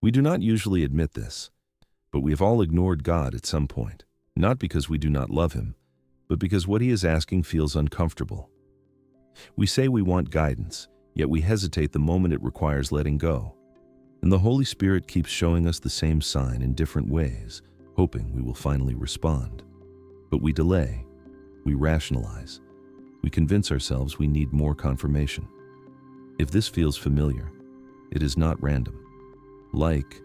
We do not usually admit this, but we have all ignored God at some point, not because we do not love Him, but because what He is asking feels uncomfortable. We say we want guidance, yet we hesitate the moment it requires letting go. And the Holy Spirit keeps showing us the same sign in different ways, hoping we will finally respond. But we delay, we rationalize, we convince ourselves we need more confirmation. If this feels familiar, it is not random. Like,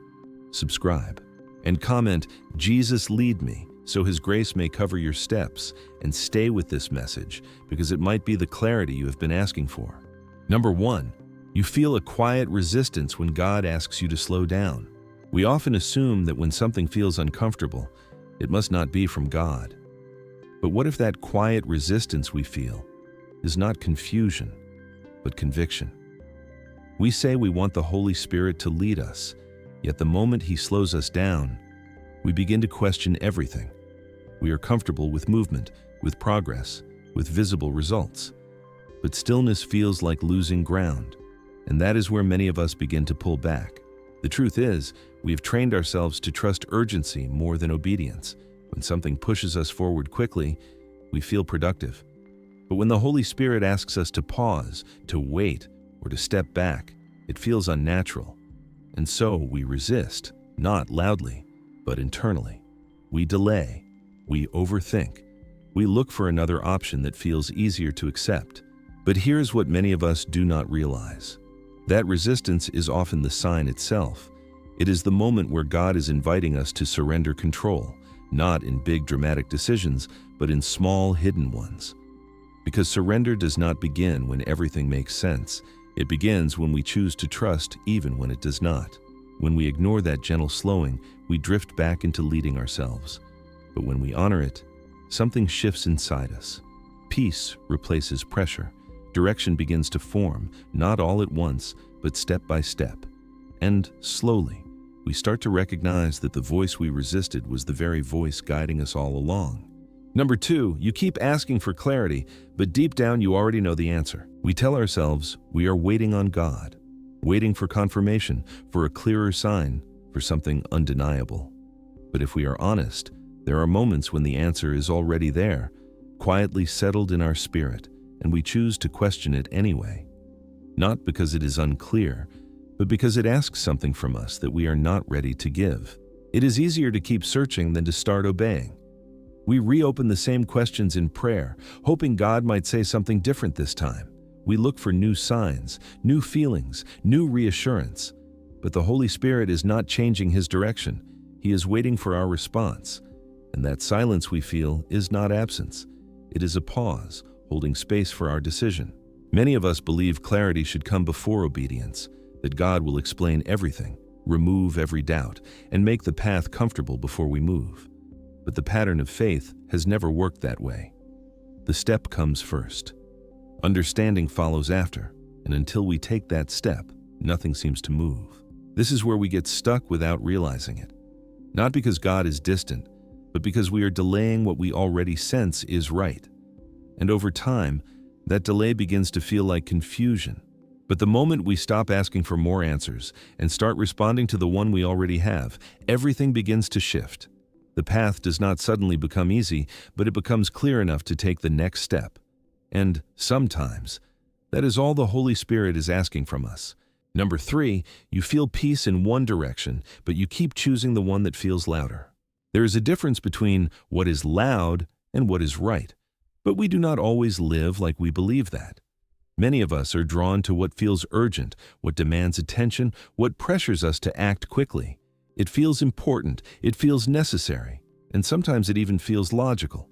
subscribe, and comment, "Jesus lead me," so His grace may cover your steps, and stay with this message because it might be the clarity you have been asking for. Number 1, you feel a quiet resistance when God asks you to slow down. We often assume that when something feels uncomfortable, it must not be from God. But what if that quiet resistance we feel is not confusion, but conviction? We say we want the Holy Spirit to lead us, yet the moment He slows us down, we begin to question everything. We are comfortable with movement, with progress, with visible results. But stillness feels like losing ground, and that is where many of us begin to pull back. The truth is, we have trained ourselves to trust urgency more than obedience. When something pushes us forward quickly, we feel productive. But when the Holy Spirit asks us to pause, to wait, or to step back, it feels unnatural. And so we resist, not loudly, but internally. We delay, we overthink, we look for another option that feels easier to accept. But here's what many of us do not realize. That resistance is often the sign itself. It is the moment where God is inviting us to surrender control, not in big dramatic decisions, but in small hidden ones. Because surrender does not begin when everything makes sense. It begins when we choose to trust even when it does not. When we ignore that gentle slowing, we drift back into leading ourselves. But when we honor it, something shifts inside us. Peace replaces pressure. Direction begins to form, not all at once, but step by step. And slowly, we start to recognize that the voice we resisted was the very voice guiding us all along. Number 2, you keep asking for clarity, but deep down you already know the answer. We tell ourselves we are waiting on God, waiting for confirmation, for a clearer sign, for something undeniable. But if we are honest, there are moments when the answer is already there, quietly settled in our spirit, and we choose to question it anyway. Not because it is unclear, but because it asks something from us that we are not ready to give. It is easier to keep searching than to start obeying. We reopen the same questions in prayer, hoping God might say something different this time. We look for new signs, new feelings, new reassurance. But the Holy Spirit is not changing His direction. He is waiting for our response. And that silence we feel is not absence. It is a pause, holding space for our decision. Many of us believe clarity should come before obedience, that God will explain everything, remove every doubt, and make the path comfortable before we move. But the pattern of faith has never worked that way. The step comes first. Understanding follows after, and until we take that step, nothing seems to move. This is where we get stuck without realizing it. Not because God is distant, but because we are delaying what we already sense is right. And over time, that delay begins to feel like confusion. But the moment we stop asking for more answers and start responding to the one we already have, everything begins to shift. The path does not suddenly become easy, but it becomes clear enough to take the next step. And sometimes, that is all the Holy Spirit is asking from us. Number 3, you feel peace in one direction, but you keep choosing the one that feels louder. There is a difference between what is loud and what is right. But we do not always live like we believe that. Many of us are drawn to what feels urgent, what demands attention, what pressures us to act quickly. It feels important, it feels necessary, and sometimes it even feels logical.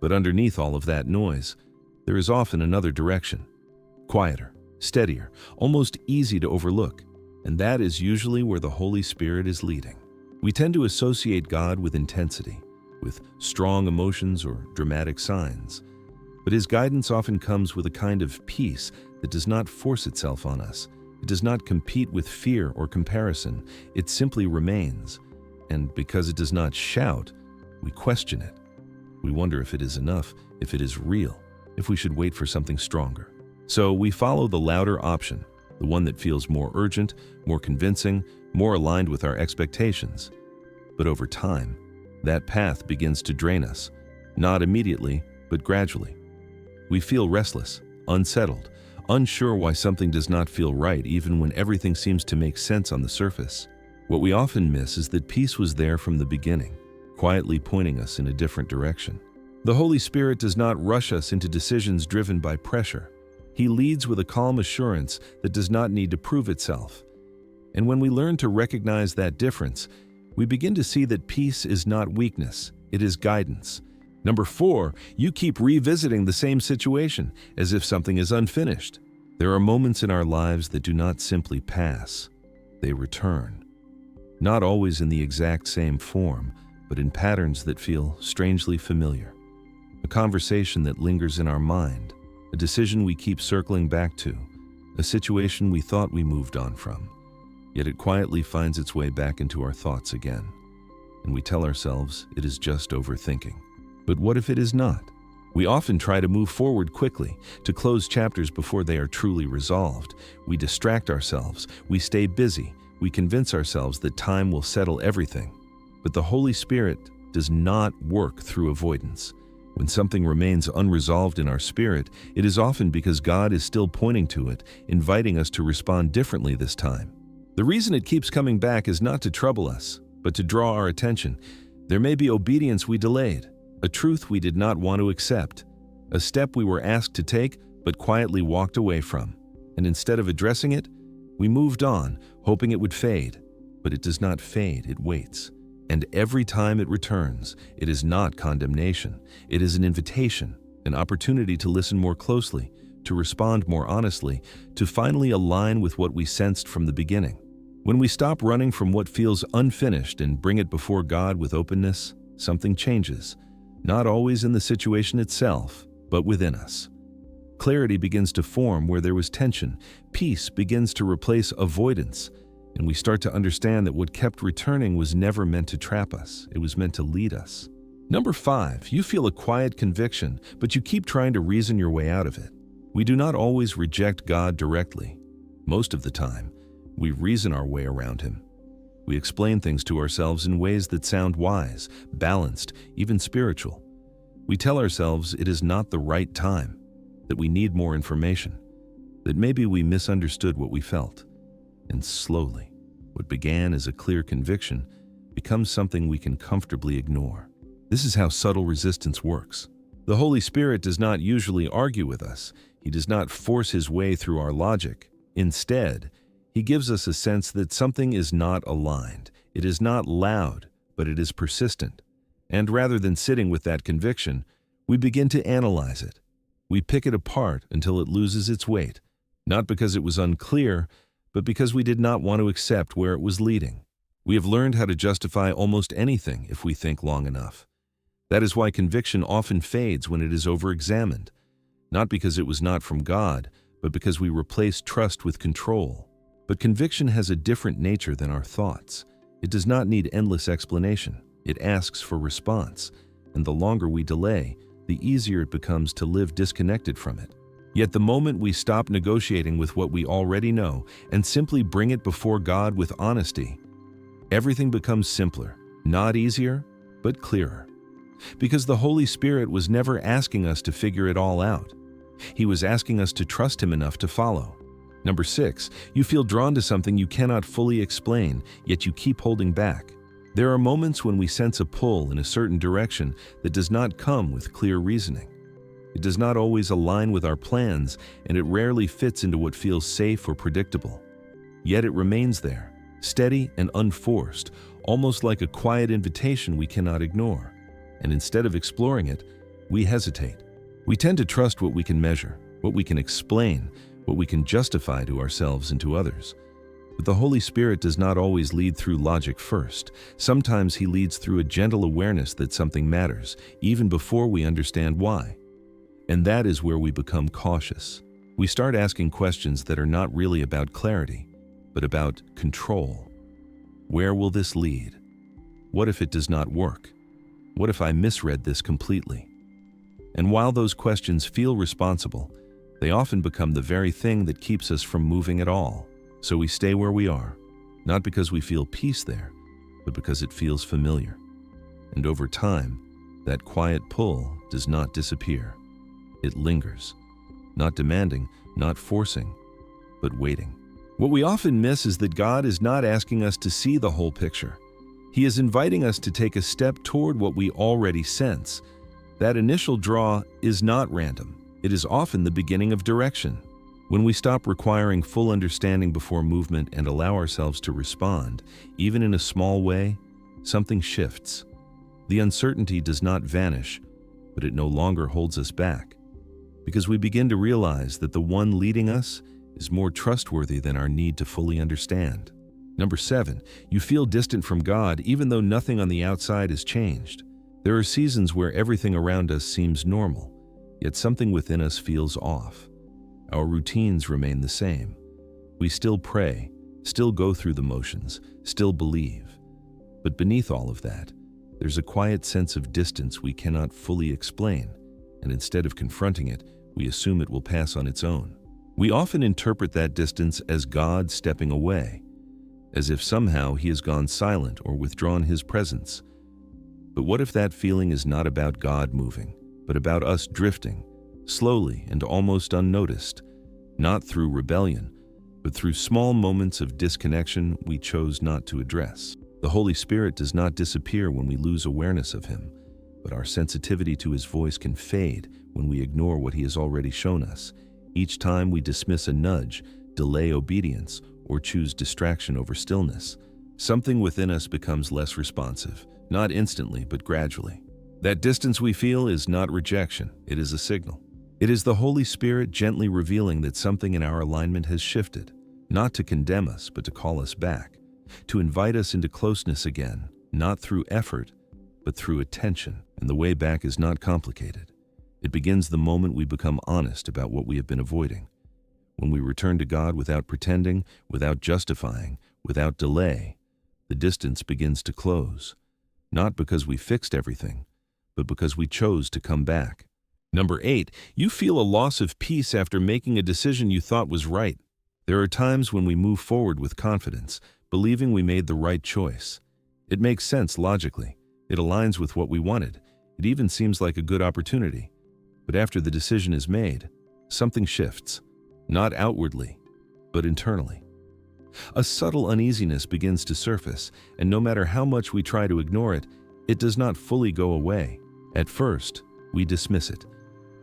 But underneath all of that noise, there is often another direction. Quieter, steadier, almost easy to overlook, and that is usually where the Holy Spirit is leading. We tend to associate God with intensity, with strong emotions or dramatic signs. But His guidance often comes with a kind of peace that does not force itself on us. It does not compete with fear or comparison. It simply remains. And because it does not shout, we question it. We wonder if it is enough, if it is real, if we should wait for something stronger. So we follow the louder option, the one that feels more urgent, more convincing, more aligned with our expectations. But over time, that path begins to drain us, not immediately, but gradually. We feel restless, unsettled, unsure why something does not feel right even when everything seems to make sense on the surface. What we often miss is that peace was there from the beginning, quietly pointing us in a different direction. The Holy Spirit does not rush us into decisions driven by pressure. He leads with a calm assurance that does not need to prove itself. And when we learn to recognize that difference, we begin to see that peace is not weakness, it is guidance. Number 4, you keep revisiting the same situation as if something is unfinished. There are moments in our lives that do not simply pass, they return. Not always in the exact same form, but in patterns that feel strangely familiar. A conversation that lingers in our mind, a decision we keep circling back to, a situation we thought we moved on from. Yet it quietly finds its way back into our thoughts again. And we tell ourselves it is just overthinking. But what if it is not? We often try to move forward quickly, to close chapters before they are truly resolved. We distract ourselves, we stay busy, we convince ourselves that time will settle everything. But the Holy Spirit does not work through avoidance. When something remains unresolved in our spirit, it is often because God is still pointing to it, inviting us to respond differently this time. The reason it keeps coming back is not to trouble us, but to draw our attention. There may be obedience we delayed, a truth we did not want to accept, a step we were asked to take but quietly walked away from. And instead of addressing it, we moved on, hoping it would fade. But it does not fade, it waits. And every time it returns, it is not condemnation. It is an invitation, an opportunity to listen more closely, to respond more honestly, to finally align with what we sensed from the beginning. When we stop running from what feels unfinished and bring it before God with openness, something changes, not always in the situation itself, but within us. Clarity begins to form where there was tension. Peace begins to replace avoidance. And we start to understand that what kept returning was never meant to trap us. It was meant to lead us. Number 5, you feel a quiet conviction, but you keep trying to reason your way out of it. We do not always reject God directly. Most of the time, we reason our way around Him. We explain things to ourselves in ways that sound wise, balanced, even spiritual. We tell ourselves it is not the right time, that we need more information, that maybe we misunderstood what we felt. And slowly, what began as a clear conviction becomes something we can comfortably ignore. This is how subtle resistance works. The Holy Spirit does not usually argue with us. He does not force His way through our logic. Instead, He gives us a sense that something is not aligned. It is not loud, but it is persistent. And rather than sitting with that conviction, we begin to analyze it. We pick it apart until it loses its weight, not because it was unclear, but because we did not want to accept where it was leading. We have learned how to justify almost anything if we think long enough. That is why conviction often fades when it is over-examined, not because it was not from God, but because we replace trust with control. But conviction has a different nature than our thoughts. It does not need endless explanation. It asks for response, and the longer we delay, the easier it becomes to live disconnected from it. Yet the moment we stop negotiating with what we already know and simply bring it before God with honesty, everything becomes simpler, not easier, but clearer. Because the Holy Spirit was never asking us to figure it all out. He was asking us to trust Him enough to follow. Number 6, you feel drawn to something you cannot fully explain, yet you keep holding back. There are moments when we sense a pull in a certain direction that does not come with clear reasoning. It does not always align with our plans, and it rarely fits into what feels safe or predictable. Yet it remains there, steady and unforced, almost like a quiet invitation we cannot ignore. And instead of exploring it, we hesitate. We tend to trust what we can measure, what we can explain, what we can justify to ourselves and to others. But the Holy Spirit does not always lead through logic first. Sometimes He leads through a gentle awareness that something matters, even before we understand why. And that is where we become cautious. We start asking questions that are not really about clarity, but about control. Where will this lead? What if it does not work? What if I misread this completely? And while those questions feel responsible, They often become the very thing that keeps us from moving at all. So we stay where we are, not because we feel peace there, but because it feels familiar. And over time, that quiet pull does not disappear. It lingers, not demanding, not forcing, but waiting. What we often miss is that God is not asking us to see the whole picture. He is inviting us to take a step toward what we already sense. That initial draw is not random. It is often the beginning of direction. When we stop requiring full understanding before movement and allow ourselves to respond, even in a small way, something shifts. The uncertainty does not vanish, but it no longer holds us back, because we begin to realize that the one leading us is more trustworthy than our need to fully understand. Number 7, you feel distant from God even though nothing on the outside has changed. There are seasons where everything around us seems normal, yet something within us feels off. Our routines remain the same. We still pray, still go through the motions, still believe. But beneath all of that, there's a quiet sense of distance we cannot fully explain, and instead of confronting it, we assume it will pass on its own. We often interpret that distance as God stepping away, as if somehow He has gone silent or withdrawn His presence. But what if that feeling is not about God moving, but about us drifting, slowly and almost unnoticed, not through rebellion, but through small moments of disconnection we chose not to address? The Holy Spirit does not disappear when we lose awareness of Him, but our sensitivity to His voice can fade when we ignore what He has already shown us. Each time we dismiss a nudge, delay obedience, or choose distraction over stillness, something within us becomes less responsive, not instantly but gradually. That distance we feel is not rejection, it is a signal. It is the Holy Spirit gently revealing that something in our alignment has shifted, not to condemn us but to call us back, to invite us into closeness again, not through effort, but through attention. And the way back is not complicated. It begins the moment we become honest about what we have been avoiding. When we return to God without pretending, without justifying, without delay, the distance begins to close. Not because we fixed everything, but because we chose to come back. Number 8, you feel a loss of peace after making a decision you thought was right. There are times when we move forward with confidence, believing we made the right choice. It makes sense logically. It aligns with what we wanted. It even seems like a good opportunity. But after the decision is made, something shifts, not outwardly, but internally. A subtle uneasiness begins to surface, and no matter how much we try to ignore it, it does not fully go away. At first, we dismiss it.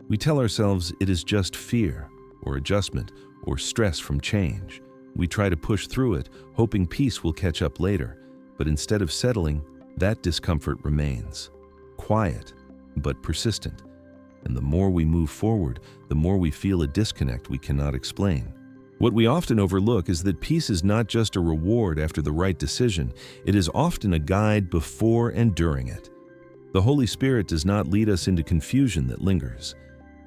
We tell ourselves it is just fear, or adjustment, or stress from change. We try to push through it, hoping peace will catch up later, but instead of settling, that discomfort remains. Quiet, but persistent. And the more we move forward, the more we feel a disconnect we cannot explain. What we often overlook is that peace is not just a reward after the right decision, it is often a guide before and during it. The Holy Spirit does not lead us into confusion that lingers.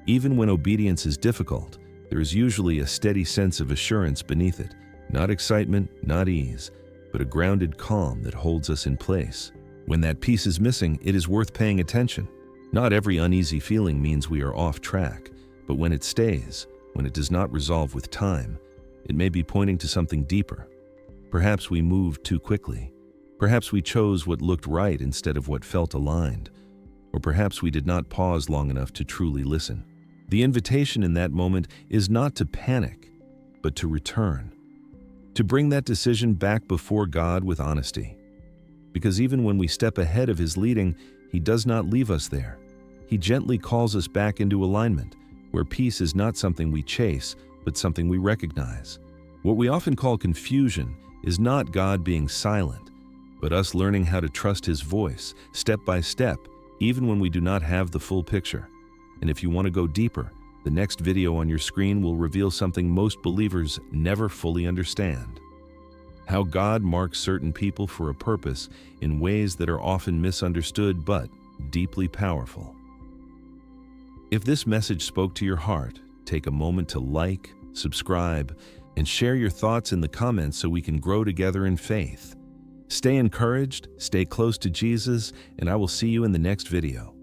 Even when obedience is difficult, there is usually a steady sense of assurance beneath it. Not excitement, not ease, but a grounded calm that holds us in place. When that peace is missing, it is worth paying attention. Not every uneasy feeling means we are off track, but when it stays, when it does not resolve with time, it may be pointing to something deeper. Perhaps we moved too quickly. Perhaps we chose what looked right instead of what felt aligned. Or perhaps we did not pause long enough to truly listen. The invitation in that moment is not to panic, but to return. To bring that decision back before God with honesty. Because even when we step ahead of His leading, He does not leave us there. He gently calls us back into alignment, where peace is not something we chase, but something we recognize. What we often call confusion is not God being silent, but us learning how to trust His voice, step by step, even when we do not have the full picture. And if you want to go deeper, the next video on your screen will reveal something most believers never fully understand. How God marks certain people for a purpose in ways that are often misunderstood but deeply powerful. If this message spoke to your heart, take a moment to like, subscribe, and share your thoughts in the comments so we can grow together in faith. Stay encouraged, stay close to Jesus, and I will see you in the next video.